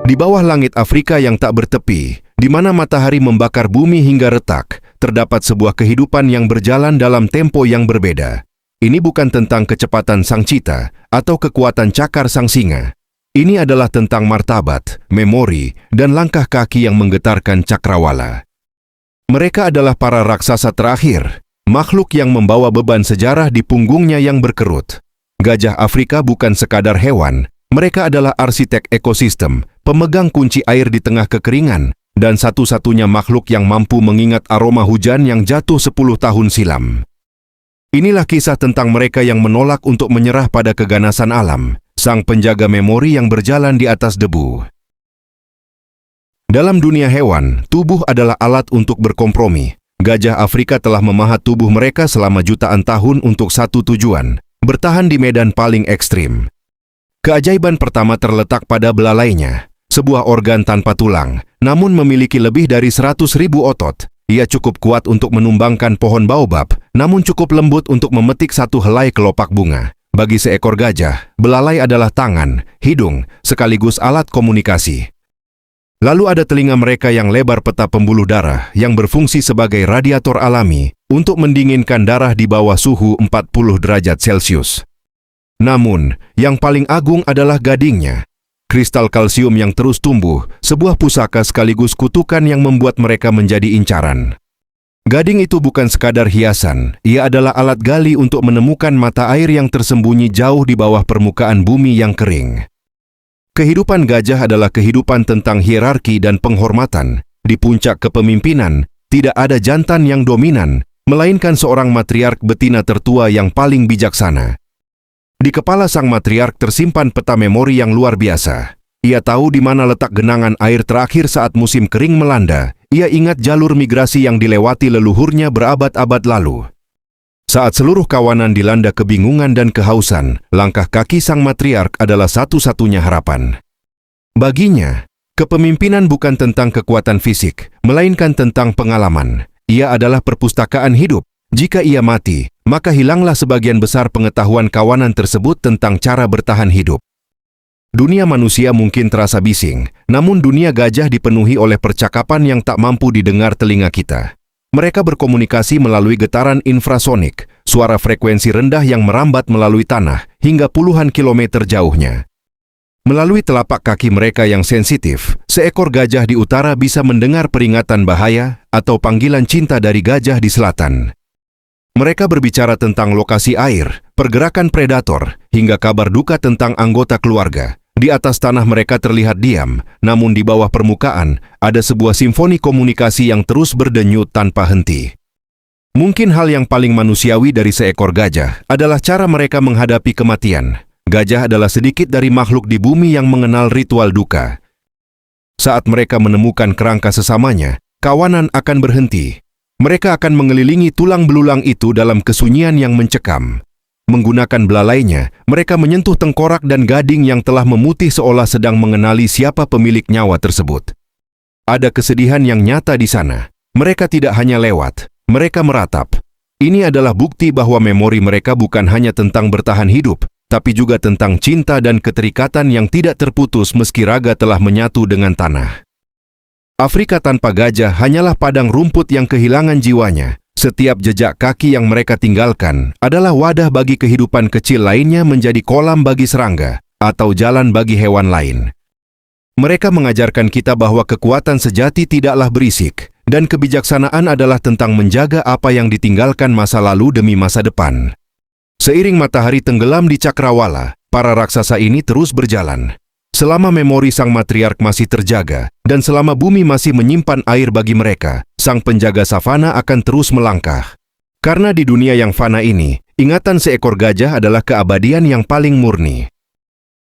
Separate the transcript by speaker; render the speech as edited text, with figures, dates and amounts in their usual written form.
Speaker 1: Di bawah langit Afrika yang tak bertepi, di mana matahari membakar bumi hingga retak, terdapat sebuah kehidupan yang berjalan dalam tempo yang berbeda. Ini bukan tentang kecepatan sang cita atau kekuatan cakar sang singa. Ini adalah tentang martabat, memori, dan langkah kaki yang menggetarkan cakrawala. Mereka adalah para raksasa terakhir, makhluk yang membawa beban sejarah di punggungnya yang berkerut. Gajah Afrika bukan sekadar hewan, mereka adalah arsitek ekosistem, pemegang kunci air di tengah kekeringan, dan satu-satunya makhluk yang mampu mengingat aroma hujan yang jatuh 10 tahun silam. Inilah kisah tentang mereka yang menolak untuk menyerah pada keganasan alam, sang penjaga memori yang berjalan di atas debu. Dalam dunia hewan, tubuh adalah alat untuk berkompromi. Gajah Afrika telah memahat tubuh mereka selama jutaan tahun untuk satu tujuan, bertahan di medan paling ekstrim. Keajaiban pertama terletak pada belalainya, sebuah organ tanpa tulang, namun memiliki lebih dari 100.000 otot. Ia cukup kuat untuk menumbangkan pohon baobab, namun cukup lembut untuk memetik satu helai kelopak bunga. Bagi seekor gajah, belalai adalah tangan, hidung, sekaligus alat komunikasi. Lalu ada telinga mereka yang lebar peta pembuluh darah yang berfungsi sebagai radiator alami untuk mendinginkan darah di bawah suhu 40 derajat Celcius. Namun, yang paling agung adalah gadingnya. Kristal kalsium yang terus tumbuh, sebuah pusaka sekaligus kutukan yang membuat mereka menjadi incaran. Gading itu bukan sekadar hiasan, ia adalah alat gali untuk menemukan mata air yang tersembunyi jauh di bawah permukaan bumi yang kering. Kehidupan gajah adalah kehidupan tentang hierarki dan penghormatan. Di puncak kepemimpinan, tidak ada jantan yang dominan, melainkan seorang matriark betina tertua yang paling bijaksana. Di kepala sang matriark tersimpan peta memori yang luar biasa. Ia tahu di mana letak genangan air terakhir saat musim kering melanda. Ia ingat jalur migrasi yang dilewati leluhurnya berabad-abad lalu. Saat seluruh kawanan dilanda kebingungan dan kehausan, langkah kaki sang matriark adalah satu-satunya harapan. Baginya, kepemimpinan bukan tentang kekuatan fisik, melainkan tentang pengalaman. Ia adalah perpustakaan hidup. Jika ia mati, maka hilanglah sebagian besar pengetahuan kawanan tersebut tentang cara bertahan hidup. Dunia manusia mungkin terasa bising, namun dunia gajah dipenuhi oleh percakapan yang tak mampu didengar telinga kita. Mereka berkomunikasi melalui getaran infrasonik, suara frekuensi rendah yang merambat melalui tanah hingga puluhan kilometer jauhnya. Melalui telapak kaki mereka yang sensitif, seekor gajah di utara bisa mendengar peringatan bahaya atau panggilan cinta dari gajah di selatan. Mereka berbicara tentang lokasi air, pergerakan predator, hingga kabar duka tentang anggota keluarga. Di atas tanah mereka terlihat diam, namun di bawah permukaan ada sebuah simfoni komunikasi yang terus berdenyut tanpa henti. Mungkin hal yang paling manusiawi dari seekor gajah adalah cara mereka menghadapi kematian. Gajah adalah sedikit dari makhluk di bumi yang mengenal ritual duka. Saat mereka menemukan kerangka sesamanya, kawanan akan berhenti. Mereka akan mengelilingi tulang belulang itu dalam kesunyian yang mencekam. Menggunakan belalainya, mereka menyentuh tengkorak dan gading yang telah memutih seolah sedang mengenali siapa pemilik nyawa tersebut. Ada kesedihan yang nyata di sana. Mereka tidak hanya lewat, mereka meratap. Ini adalah bukti bahwa memori mereka bukan hanya tentang bertahan hidup, tapi juga tentang cinta dan keterikatan yang tidak terputus meski raga telah menyatu dengan tanah. Afrika tanpa gajah hanyalah padang rumput yang kehilangan jiwanya. Setiap jejak kaki yang mereka tinggalkan adalah wadah bagi kehidupan kecil lainnya menjadi kolam bagi serangga atau jalan bagi hewan lain. Mereka mengajarkan kita bahwa kekuatan sejati tidaklah berisik dan kebijaksanaan adalah tentang menjaga apa yang ditinggalkan masa lalu demi masa depan. Seiring matahari tenggelam di cakrawala, para raksasa ini terus berjalan. Selama memori sang matriark masih terjaga, dan selama bumi masih menyimpan air bagi mereka, sang penjaga savana akan terus melangkah. Karena di dunia yang fana ini, ingatan seekor gajah adalah keabadian yang paling murni.